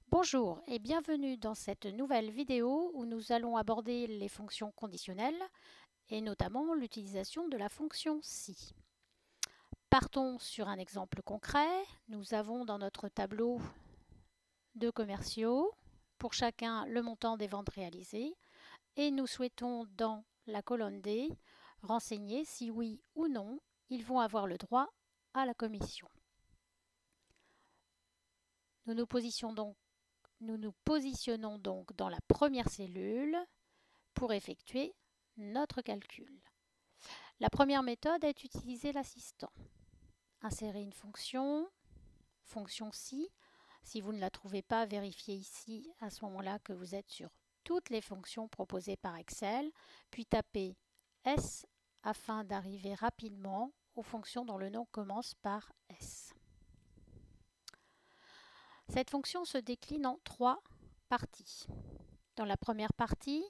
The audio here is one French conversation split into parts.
Bonjour et bienvenue dans cette nouvelle vidéo où nous allons aborder les fonctions conditionnelles et notamment l'utilisation de la fonction si. Partons sur un exemple concret. Nous avons dans notre tableau deux commerciaux, pour chacun le montant des ventes réalisées, et nous souhaitons dans la colonne D renseigner si oui ou non ils vont avoir le droit à la commission. Nous nous positionnons donc dans la première cellule pour effectuer notre calcul. La première méthode est d'utiliser l'assistant. Insérer une fonction, fonction si. Si vous ne la trouvez pas, vérifiez ici à ce moment-là que vous êtes sur toutes les fonctions proposées par Excel, puis tapez S afin d'arriver rapidement aux fonctions dont le nom commence par S. Cette fonction se décline en trois parties. Dans la première partie,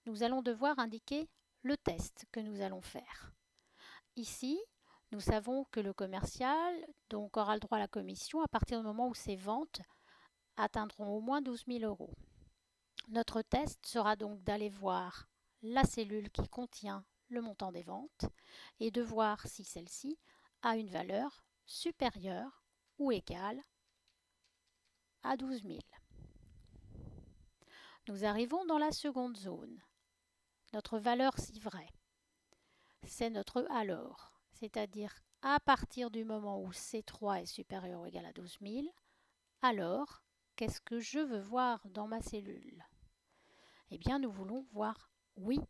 nous allons devoir indiquer le test que nous allons faire. Ici, nous savons que le commercial aura le droit à la commission à partir du moment où ses ventes atteindront au moins 12 000 euros. Notre test sera donc d'aller voir la cellule qui contient le montant des ventes et de voir si celle-ci a une valeur supérieure ou égale à 12 000. Nous arrivons dans la seconde zone. Notre valeur si vraie, c'est notre alors, c'est-à-dire à partir du moment où C3 est supérieur ou égal à 12 000, alors qu'est-ce que je veux voir dans ma cellule? Eh bien, nous voulons voir oui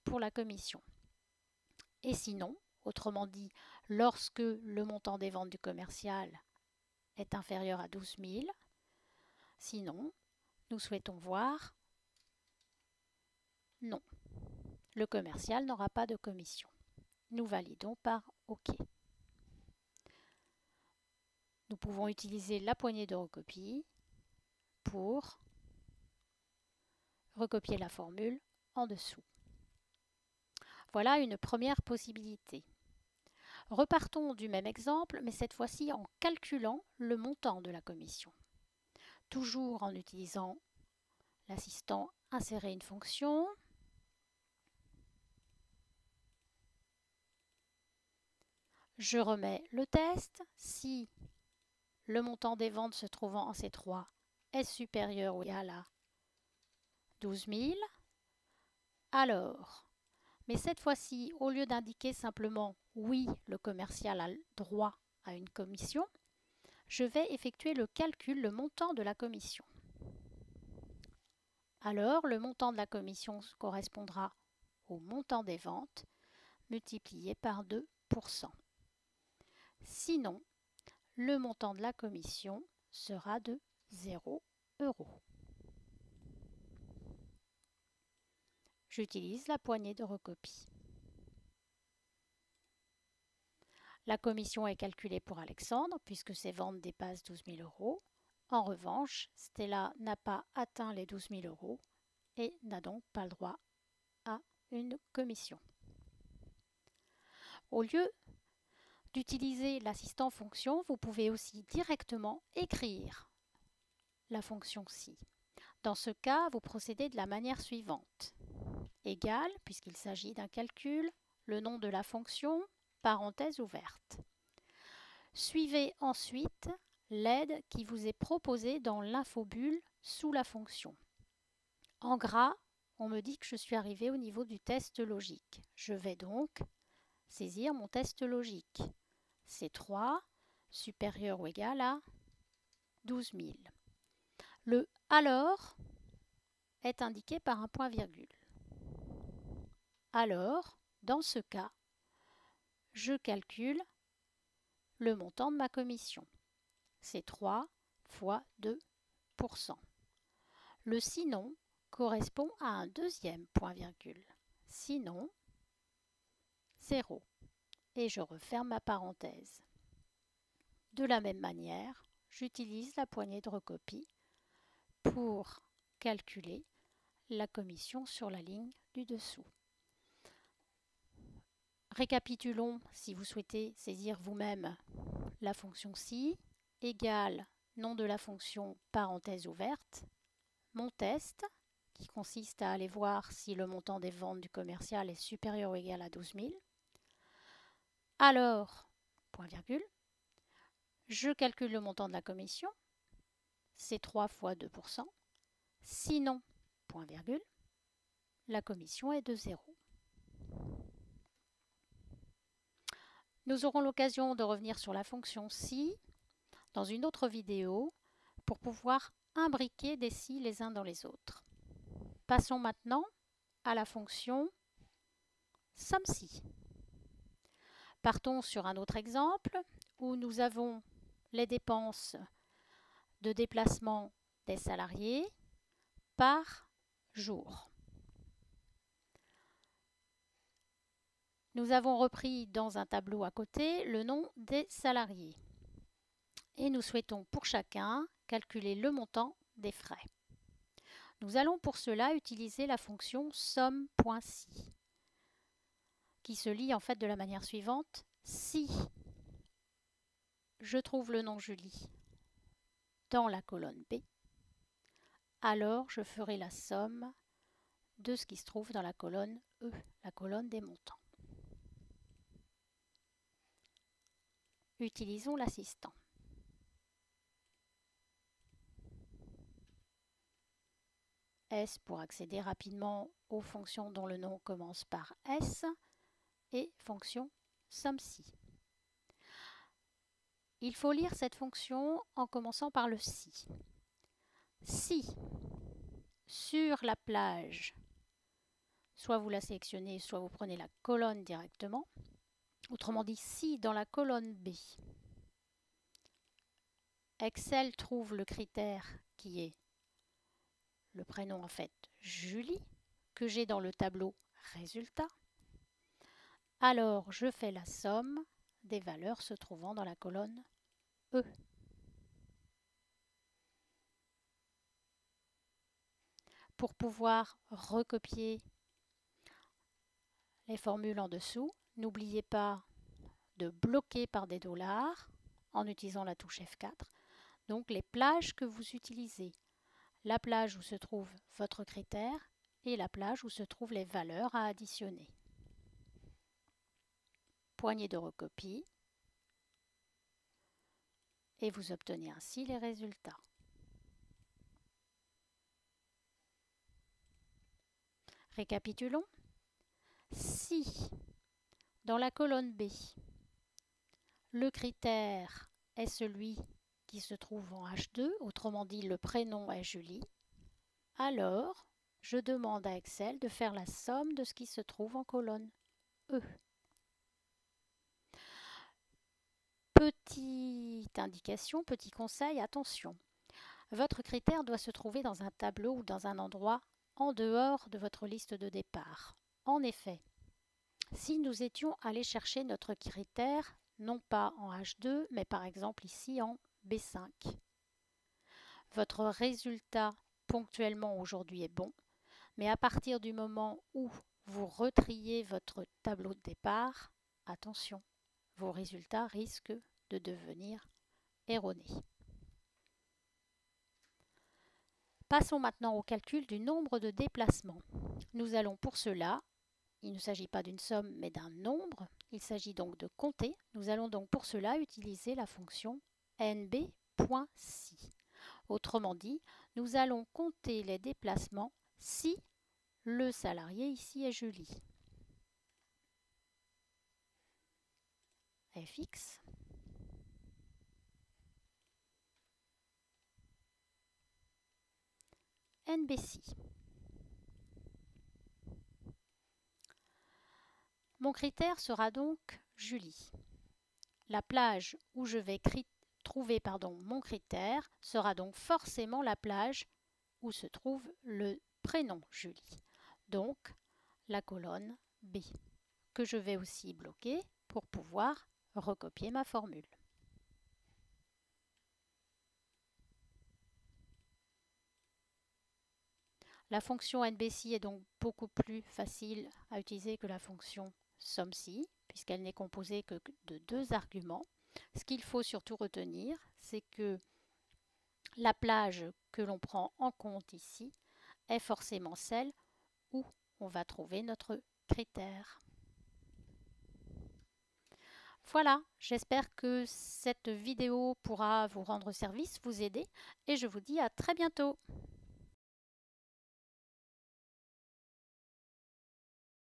pour la commission. Et sinon, autrement dit, lorsque le montant des ventes du commercial est inférieur à 12 000, sinon, nous souhaitons voir non. Le commercial n'aura pas de commission. Nous validons par OK. Nous pouvons utiliser la poignée de recopie pour recopier la formule en dessous. Voilà une première possibilité. Repartons du même exemple, mais cette fois-ci en calculant le montant de la commission. Toujours en utilisant l'assistant insérer une fonction. Je remets le test. Si le montant des ventes se trouvant en C3 est supérieur ou égal à 12 000, alors, mais cette fois-ci, au lieu d'indiquer simplement oui, le commercial a le droit à une commission, je vais effectuer le calcul, le montant de la commission. Alors, le montant de la commission correspondra au montant des ventes multiplié par 2%. Sinon, le montant de la commission sera de 0 €. J'utilise la poignée de recopie. La commission est calculée pour Alexandre puisque ses ventes dépassent 12 000 euros. En revanche, Stella n'a pas atteint les 12 000 euros et n'a donc pas le droit à une commission. Au lieu d'utiliser l'assistant fonction, vous pouvez aussi directement écrire la fonction si. Dans ce cas, vous procédez de la manière suivante. Égal, puisqu'il s'agit d'un calcul, le nom de la fonction, parenthèse ouverte. Suivez ensuite l'aide qui vous est proposée dans l'infobulle sous la fonction. En gras, on me dit que je suis arrivée au niveau du test logique. Je vais donc saisir mon test logique. C3 supérieur ou égal à 12 000. Le alors est indiqué par un point-virgule. Alors, dans ce cas, je calcule le montant de ma commission. C'est 3 fois 2%. Le sinon correspond à un deuxième point-virgule. Sinon, 0. Et je referme ma parenthèse. De la même manière, j'utilise la poignée de recopie pour calculer la commission sur la ligne du dessous. Récapitulons si vous souhaitez saisir vous-même la fonction si égale nom de la fonction parenthèse ouverte, mon test, qui consiste à aller voir si le montant des ventes du commercial est supérieur ou égal à 12 000. Alors, point virgule, je calcule le montant de la commission, c'est 3 fois 2%. Sinon, point virgule, la commission est de 0. Nous aurons l'occasion de revenir sur la fonction si dans une autre vidéo pour pouvoir imbriquer des si les uns dans les autres. Passons maintenant à la fonction SUM-si. Partons sur un autre exemple où nous avons les dépenses de déplacement des salariés par jour. Nous avons repris dans un tableau à côté le nom des salariés et nous souhaitons pour chacun calculer le montant des frais. Nous allons pour cela utiliser la fonction SUM.si qui se lit en fait de la manière suivante. Si je trouve le nom Julie dans la colonne B, alors je ferai la somme de ce qui se trouve dans la colonne E, la colonne des montants. Utilisons l'assistant. S pour accéder rapidement aux fonctions dont le nom commence par S et fonction SUM-si. Il faut lire cette fonction en commençant par le si. Si sur la plage, soit vous la sélectionnez, soit vous prenez la colonne directement, autrement dit si dans la colonne B, Excel trouve le critère qui est le prénom en fait Julie, que j'ai dans le tableau résultat, alors je fais la somme des valeurs se trouvant dans la colonne E. Pour pouvoir recopier les formules en dessous, n'oubliez pas de bloquer par des dollars en utilisant la touche F4. Donc les plages que vous utilisez, la plage où se trouve votre critère et la plage où se trouvent les valeurs à additionner. Poignée de recopie et vous obtenez ainsi les résultats. Récapitulons. Si dans la colonne B, le critère est celui qui se trouve en H2, autrement dit le prénom est Julie, alors je demande à Excel de faire la somme de ce qui se trouve en colonne E. Petite indication, petit conseil, attention. Votre critère doit se trouver dans un tableau ou dans un endroit en dehors de votre liste de départ. En effet, si nous étions allés chercher notre critère, non pas en H2, mais par exemple ici en B5, votre résultat ponctuellement aujourd'hui est bon, mais à partir du moment où vous retriez votre tableau de départ, attention, vos résultats risquent de devenir erronés. Passons maintenant au calcul du nombre de déplacements. Nous allons pour cela, il ne s'agit pas d'une somme mais d'un nombre, il s'agit donc de compter. Nous allons donc pour cela utiliser la fonction nb.si. Autrement dit, nous allons compter les déplacements si le salarié ici est Julie. Fx NBC. Mon critère sera donc Julie. La plage où je vais trouver mon critère sera donc forcément la plage où se trouve le prénom Julie. Donc la colonne B, que je vais aussi bloquer pour pouvoir recopier ma formule. La fonction NBC est donc beaucoup plus facile à utiliser que la fonction SUM-si, puisqu'elle n'est composée que de deux arguments. Ce qu'il faut surtout retenir, c'est que La plage que l'on prend en compte ici est forcément celle où on va trouver notre critère. Voilà, j'espère que cette vidéo pourra vous rendre service, vous aider et je vous dis à très bientôt.